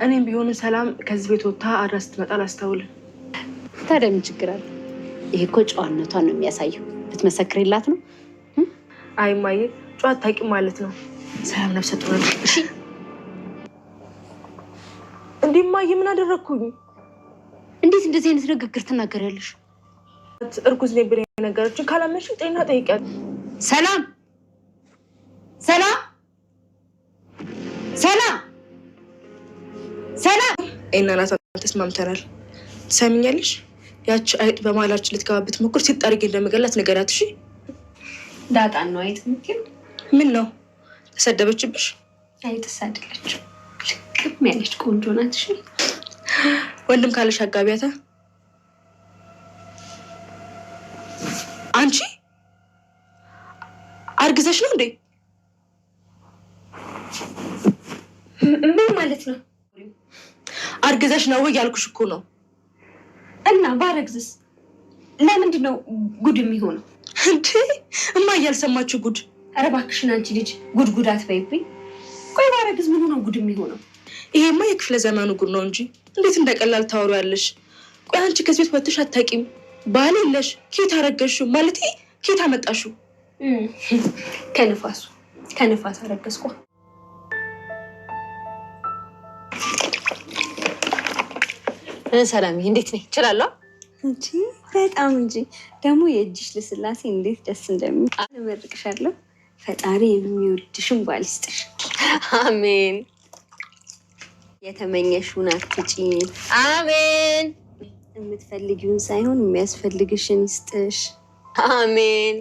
እኔም ቢሆን ሰላም ከዚህ ቤት ወጥታ አድራስ ትመጣል አስተውል። ታዲያ ምን ችግር አለ? ይሄ እኮ ጨዋነቷን ነው የሚያሳየው። ልትመሰክሪላት ነው? አይ ማዬ ጨዋ አታውቂም ማለት ነው። ሰላም ነፍሰ ጡር ነች። እሺ እንዴ ማዬ ምን አደረኩኝ? እንዴት እንደዚህ አይነት ንግግር ትናገሪያለሽ? እርጉዝ ነኝ ብለኝ ነገረችኝ። ካላመንሽ ጤና ጠይቂያት። ሰላም ሰላም ሰላም ሰላም እናናታ ተስማምተናል። ትሰሚኛለሽ? ያቺ አይጥ በማላችን ልትገባበት ሞክር ሲጣርግ እንደምገላት ነገራት። እሺ ዳጣን ነው አይጥ ምክር? ምን ነው ተሰደበችብሽ? አይጥስ አይደለች፣ ልቅም ያለች ቆንጆ ናት። እሺ ወንድም ካለሽ አጋቢያታ። አንቺ አርግዘሽ ነው እንዴ? ምን ማለት ነው? አርግዘሽ ነው ያልኩሽ እኮ ነው። እና ባረግዝስ ለምንድን ነው ጉድ የሚሆነው? እንዴ እማ እያልሰማችሁ ጉድ። ኧረ እባክሽን አንቺ ልጅ ጉድ አትበይብኝ። ቆይ ባረግዝ ምን ነው ጉድ የሚሆነው? ይሄማ የክፍለ ዘመኑ ጉድ ነው እንጂ እንዴት እንደቀላል ታወሪያለሽ? ቆይ አንቺ ከዚህ ቤት ወጥተሽ አታውቂም? ባል የለሽ፣ ኬት አረገሽው? ማለት ኬት አመጣሽው? ከንፋስ አረገዝኩ። ሰላም እንዴት ነኝ? እችላለሁ እንጂ በጣም እንጂ ደግሞ የእጅሽ ልስላሴ እንዴት ደስ እንደሚል እመርቅሻለሁ። ፈጣሪ የሚወድሽን ባል ይስጥሽ። አሜን። የተመኘሽውን አትጪ። አሜን። የምትፈልጊውን ሳይሆን የሚያስፈልግሽን ይስጥሽ። አሜን።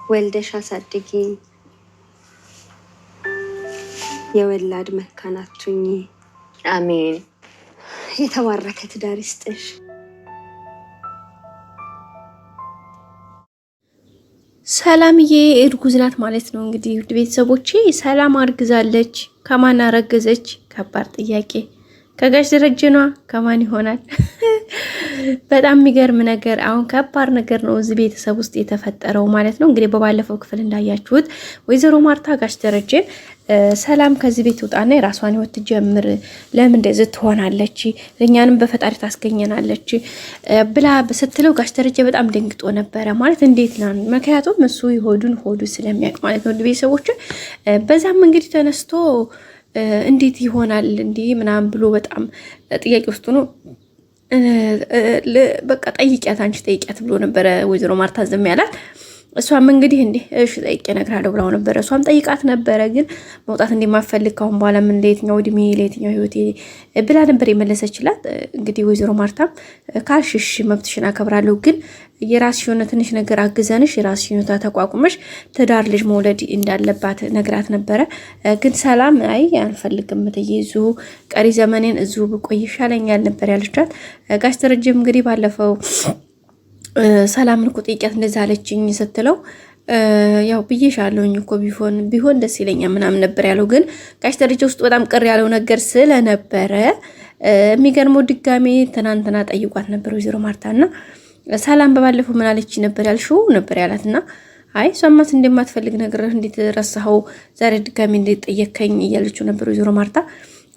ወልደሽ አሳድጊ። የወላድ መካን አትሁኚ። አሜን። የተባረከ ትዳር ይስጥሽ። ሰላምዬ እርጉዝ ናት ማለት ነው። እንግዲህ ውድ ቤተሰቦቼ ሰላም አርግዛለች። ከማን አረገዘች? ከባድ ጥያቄ። ከጋሽ ደረጀኗ ከማን ይሆናል? በጣም የሚገርም ነገር፣ አሁን ከባድ ነገር ነው እዚህ ቤተሰብ ውስጥ የተፈጠረው ማለት ነው። እንግዲህ በባለፈው ክፍል እንዳያችሁት ወይዘሮ ማርታ ጋሽ ደረጀን ሰላም ከዚህ ቤት ውጣና የራሷን ህይወት ትጀምር፣ ለምን እንደዚህ ትሆናለች? እኛንም በፈጣሪ ታስገኘናለች ብላ ስትለው ጋሽ ደረጀ በጣም ደንግጦ ነበረ ማለት እንዴት ነው? ምክንያቱም እሱ ሆዱ ስለሚያውቅ ማለት ነው ቤተሰቦች። በዛም እንግዲህ ተነስቶ እንዴት ይሆናል እንዲህ ምናምን ብሎ በጣም ጥያቄ ውስጥ ነው። በቃ ጠይቂያት፣ አንቺ ጠይቂያት ብሎ ነበረ ወይዘሮ ማርታ ዝም ያላት። እሷም እንግዲህ እሺ ጠይቄ እነግርሃለሁ ብላው ነበረ። እሷም ጠይቃት ነበረ፣ ግን መውጣት እንደማፈልግ ካሁን በኋላ ምን ለየትኛው እድሜ ለየትኛው ህይወቴ ብላ ነበር የመለሰችላት። እንግዲህ ወይዘሮ ማርታም ካልሽሽ መብትሽን አከብራለሁ፣ ግን የራስሽ የሆነ ትንሽ ነገር አግዘንሽ የራስሽ የሆነ ተቋቁመሽ ትዳር ልጅ መውለድ እንዳለባት ነግራት ነበረ። ግን ሰላም አይ አልፈልግም እትዬ ቀሪ ዘመኔን እዚሁ ብቆይ ይሻለኛል ነበር ያለቻት። ጋሽ ደረጀም እንግዲህ ባለፈው ሰላምን እኮ ጠይቂያት እንደዛ አለችኝ ስትለው ያው ብዬሻለሁኝ እኮ ቢሆን ደስ ይለኛል ምናምን ነበር ያለው። ግን ጋሽ ደረጀ ውስጥ በጣም ቅር ያለው ነገር ስለነበረ የሚገርመው ድጋሜ ትናንትና ጠይቋት ነበር ወይዘሮ ማርታና ሰላም በባለፈው ምን አለች ነበር ያልሽው ነበር ያላትና አይ ሷማት እንደማትፈልግ ነገር እንዴት ረሳኸው ዛሬ ድጋሜ እንዴት ጠየከኝ እያለችው ነበር ወይዘሮ ማርታ።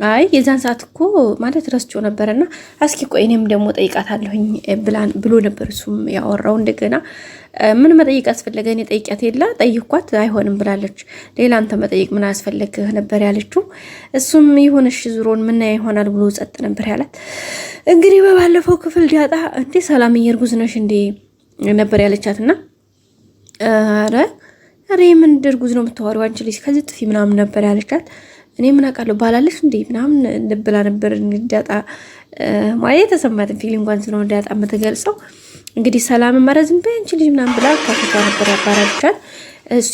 አይ የዛን ሰዓት እኮ ማለት ረስቸው ነበርና እስኪ ቆይ እኔም ደግሞ ጠይቃታለሁኝ ብሎ ነበር እሱም ያወራው። እንደገና ምን መጠይቅ አስፈለገ? እኔ ጠይቂያት የለ ጠይቋት አይሆንም ብላለች። ሌላ አንተ መጠይቅ ምን አስፈለገህ ነበር ያለችው። እሱም ይሁንሽ ዙሮን ምን ይሆናል ብሎ ጸጥ ነበር ያላት። እንግዲህ በባለፈው ክፍል ዳጣ እንዴ ሰላም እርጉዝ ነሽ እንዴ ነበር ያለቻትና አረ ምን እርጉዝ ነው የምታወሪው አንቺ ልጅ ከዚህ ጥፊ ምናምን ነበር ያለቻት። እኔ ምን አውቃለሁ ባላለሽ እንዴ ምናምን ብላ ነበር ዳጣ ማለት የተሰማትን ፊሊንግ እንኳን ስለሆነ ዳጣ የምትገልጸው። እንግዲህ ሰላም ማረዝም በእንቺ ልጅ ምናምን ብላ ካፍታ ነበር ያባራቻት።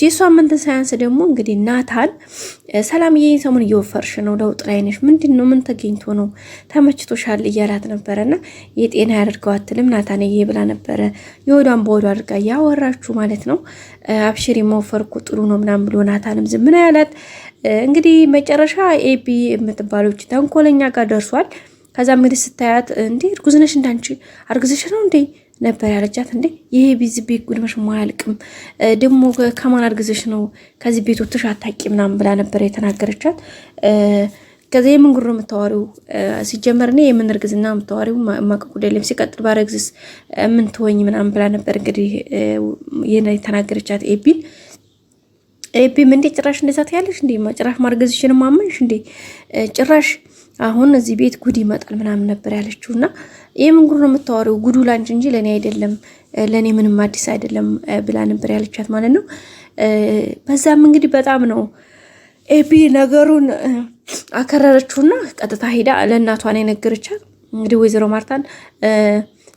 የሷ መንተ ሳያንስ ደግሞ እንግዲህ ናታን ሰላምዬ ሰሞኑን እየወፈርሽ ነው፣ ለውጥ ላይ ነሽ፣ ምንድነው ምን ተገኝቶ ነው ተመችቶሻል እያላት ነበረና የጤና ያደርገው አትልም ናታንዬ ብላ ነበረ የወዷን በወዷ አድርጋ ያወራችሁ ማለት ነው። አብሽሪ መወፈር እኮ ጥሩ ነው ምናምን ብሎ ናታንም ዝም ነው ያላት። እንግዲህ መጨረሻ ኤቢ የምትባለው ተንኮለኛ ጋር ደርሷል። ከዛ እንግዲህ ስታያት እንዴ እርጉዝ ነሽ እንዳንቺ አርግዘሽ ነው እንዴ ነበር ያለቻት። እንዴ ይሄ ቢዝ ቤት ጉድመሽ ማያልቅም ደግሞ ከማን አርግዘሽ ነው ከዚህ ቤት ወጥተሽ አታቂ ምናምን ብላ ነበር የተናገረቻት። ከዛ የምን ጉድ ነው የምታወሪው? ሲጀመር እኔ የምን እርግዝና የምታወሪው ማቀቁ ደለም ሲቀጥል ባረግዝስ ምን ትወኝ ምናምን ብላ ነበር እንግዲህ የተናገረቻት ኤቢም እንዴ ጭራሽ እንደዛ ትያለሽ እንዴ? ጭራሽ ማርገዝሽን ማመንሽ እንዴ? ጭራሽ አሁን እዚህ ቤት ጉድ ይመጣል ምናምን ነበር ያለችውና የምን ጉድ ነው የምታወሪው? ጉዱ ላንቺ እንጂ ለኔ አይደለም፣ ለኔ ምንም አዲስ አይደለም ብላ ነበር ያለቻት ማለት ነው። በዛም እንግዲህ በጣም ነው ኤቢ ነገሩን አከረረችውና ቀጥታ ሄዳ ለእናቷ ነው የነገረቻት። እንግዲህ ወይዘሮ ማርታን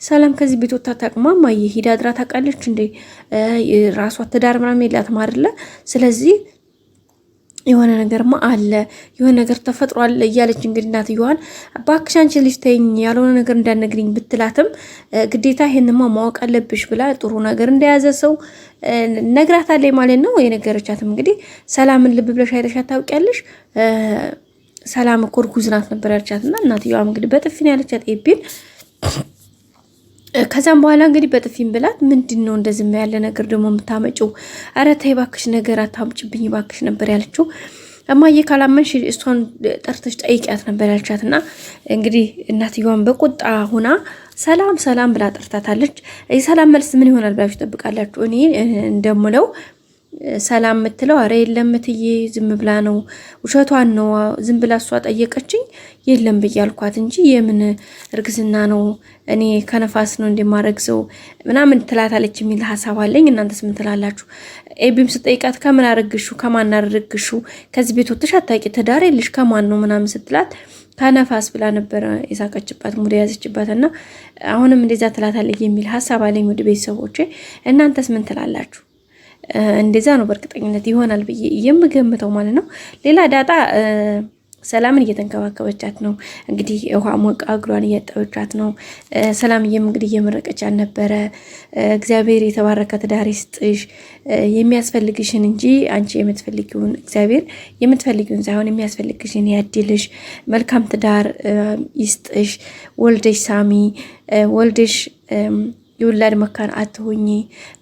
ሰላም ከዚህ ቤት ወጣ ታቅማ ማየ ሄዳ አድራ ታውቃለች እንዴ? ራሷ ትዳር ምናምን የላትም አይደለ? ስለዚህ የሆነ ነገርማ አለ፣ የሆነ ነገር ተፈጥሯል እያለች እንግዲህ እናትየዋን እባክሽ አንቺ ልጅ ተይኝ፣ ያልሆነ ነገር እንዳትነግሪኝ ብትላትም ግዴታ ይሄንማ ማወቅ አለብሽ ብላ ጥሩ ነገር እንደያዘ ሰው ነግራታለች ማለት ነው። የነገረቻትም እንግዲህ ሰላምን ልብ ብለሽ አይተሻት ታውቂያለሽ? ሰላም እኮ እርጉዝ ናት ነበር ያለቻትና እናትየዋም እንግዲህ በጥፊ ነው ያለቻት ኤቢን። ከዛም በኋላ እንግዲህ በጥፊም ብላት ምንድነው እንደዚህ ያለ ነገር ደግሞ የምታመጪው? ኧረ ተይ እባክሽ ነገር አታምጭብኝ እባክሽ ነበር ያለችው። እማዬ ካላመንሽ እሷን ጠርተሽ ጠይቂያት ነበር ያለቻትና እንግዲህ እናትየዋን በቁጣ ሆና ሰላም ብላ ጠርታታለች። የሰላም መልስ ምን ይሆናል ብላችሁ ትጠብቃላችሁ? እኔ እንደምለው ሰላም የምትለው አረ የለም እትዬ ዝም ብላ ነው፣ ውሸቷን ነው፣ ዝም ብላ እሷ ጠየቀችኝ የለም ብያልኳት እንጂ የምን እርግዝና ነው፣ እኔ ከነፋስ ነው እንደማረግዘው ምናምን ትላታለች የሚል ሀሳብ አለኝ። እናንተስ ምን ትላላችሁ? ኤቢም ስጠይቃት ከምን አረግሹ ከማን አረግሹ ከዚህ ቤት ወጥተሽ አታውቂ ትዳር የለሽ ከማን ነው ምናምን ስትላት ከነፋስ ብላ ነበረ የሳቀችባት ሙድ ያዘችባትና አሁንም እንደዛ ትላታለች የሚል ሀሳብ አለኝ። ወደ ቤተሰቦቼ እናንተስ ምን ትላላችሁ? እንደዛ ነው በእርግጠኝነት ይሆናል ብዬ የምገምተው ማለት ነው። ሌላ ዳጣ ሰላምን እየተንከባከበቻት ነው እንግዲህ ውሃ ሞቃ እግሯን እያጠበቻት ነው። ሰላምዬም እንግዲህ እየመረቀቻት ነበረ። እግዚአብሔር የተባረከ ትዳር ይስጥሽ፣ የሚያስፈልግሽን እንጂ አንቺ የምትፈልጊውን እግዚአብሔር የምትፈልጊውን ሳይሆን የሚያስፈልግሽን ያድልሽ፣ መልካም ትዳር ይስጥሽ፣ ወልደሽ ሳሚ ወልደሽ የወላድ መካን አትሆኚ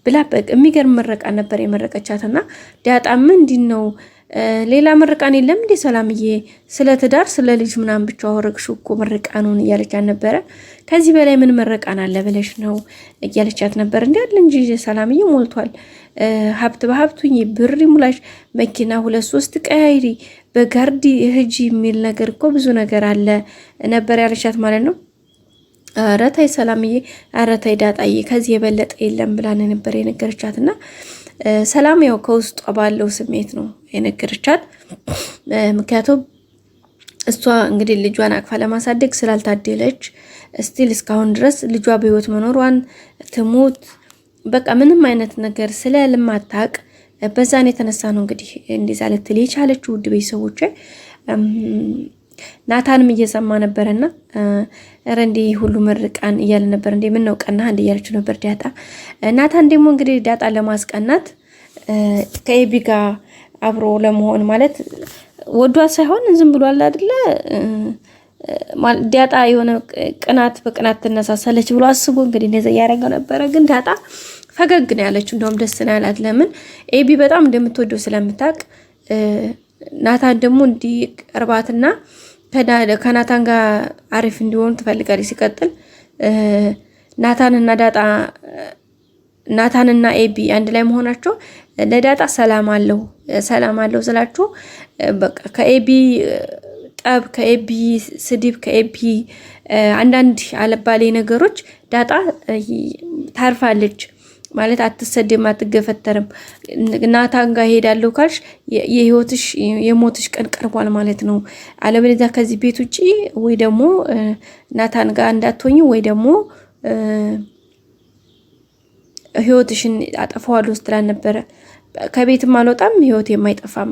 ብላ የሚገርም ምረቃን ነበር የመረቀቻትና ዳጣ ምንድን ነው ሌላ ምርቃን የለም እንዴ ሰላምዬ? ስለ ትዳር ስለ ልጅ ምናምን ብቻ አወረቅሽ እኮ ምርቃኑን እያለቻት ነበረ። ከዚህ በላይ ምን ምርቃን አለ ብለሽ ነው እያለቻት ነበር። እንዳለ እንጂ ሰላምዬ ሞልቷል። ሀብት በሀብቱኝ ብር ሙላሽ፣ መኪና 2-3 ቀያይሪ፣ በጋርዲ ህጂ የሚል ነገር እኮ ብዙ ነገር አለ ነበር ያለቻት ማለት ነው። ኧረ ተይ ሰላምዬ፣ ኧረ ተይ ዳጣዬ፣ ከዚህ የበለጠ የለም ብላን ነበር የነገረቻትና ሰላም ያው ከውስጧ ባለው ስሜት ነው የነገረቻት። ምክንያቱም እሷ እንግዲህ ልጇን አቅፋ ለማሳደግ ስላልታደለች ስቲል እስካሁን ድረስ ልጇ በህይወት መኖሯን ትሙት በቃ ምንም አይነት ነገር ስለማታውቅ በዛን የተነሳ ነው እንግዲህ እንደዛ ልትል የቻለችው። ውድ ቤተሰቦቼ ናታንም እየሰማ ነበርና ኧረ እንዴ ሁሉ ምርቃን እያለ ነበር። እንዴ ምን ነው ቀና እንዴ እያለችው ነበር ዳጣ። ናታን ደግሞ እንግዲህ ዳጣ ለማስቀናት ከኤቢ ጋር አብሮ ለመሆን ማለት ወዷት ሳይሆን ዝም ብሏል አይደለ? ዳጣ የሆነ ቅናት በቅናት ትነሳሳለች ብሎ አስቦ እንግዲህ እንደዛ ያደረገው ነበረ። ግን ዳጣ ፈገግ ነው ያለችው፣ እንደውም ደስ ነው ያላት። ለምን ኤቢ በጣም እንደምትወደው ስለምታውቅ ናታን ደግሞ እንዲቀርባትና ከናታን ጋር አሪፍ እንዲሆኑ ትፈልጋለች። ሲቀጥል ናታንና ኤቢ አንድ ላይ መሆናቸው ለዳጣ ሰላም አለው ስላችሁ በቃ ከኤቢ ጠብ፣ ከኤቢ ስድብ፣ ከኤቢ አንዳንድ አለባሌ ነገሮች ዳጣ ታርፋለች ማለት አትሰደም፣ አትገፈተርም። ናታን ጋር ሄዳለሁ ካልሽ የሞትሽ ቀን ቀርቧል ማለት ነው። አለበለዚያ ከዚህ ቤት ውጪ ወይ ደግሞ ናታን ጋር እንዳትሆኝ ወይ ደግሞ ህይወትሽን አጠፋዋለሁ ስትላል ነበረ። ከቤትም አልወጣም ህይወት የማይጠፋም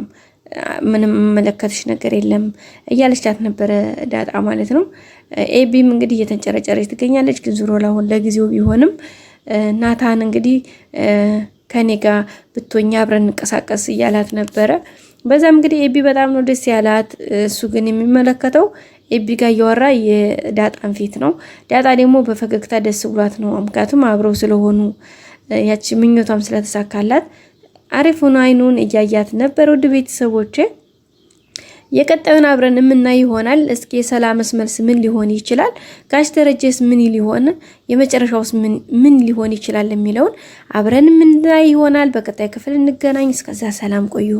ምንም መለከትሽ ነገር የለም እያለቻት ነበረ ዳጣ ማለት ነው። ኤቢም እንግዲህ እየተንጨረጨረች ትገኛለች። ግን ዙሮ ላሁን ለጊዜው ቢሆንም ናታን እንግዲህ ከኔ ጋር ብትሆኛ አብረን እንቀሳቀስ እያላት ነበረ። በዛም እንግዲህ ኤቢ በጣም ነው ደስ ያላት። እሱ ግን የሚመለከተው ኤቢ ጋር እያወራ የዳጣን ፊት ነው። ዳጣ ደግሞ በፈገግታ ደስ ብሏት ነው፣ ምክንያቱም አብረው ስለሆኑ ያቺ ምኞቷም ስለተሳካላት አሪፉን አይኑን እያያት ነበር። ውድ ቤተሰቦቼ የቀጣዩን አብረን የምናይ ይሆናል። እስኪ የሰላምስ መልስ ምን ሊሆን ይችላል? ጋሽ ደረጀስ ምን ሊሆን የመጨረሻውስ ምን ሊሆን ይችላል የሚለውን አብረን የምናይ ይሆናል። በቀጣይ ክፍል እንገናኝ። እስከዛ ሰላም ቆዩ።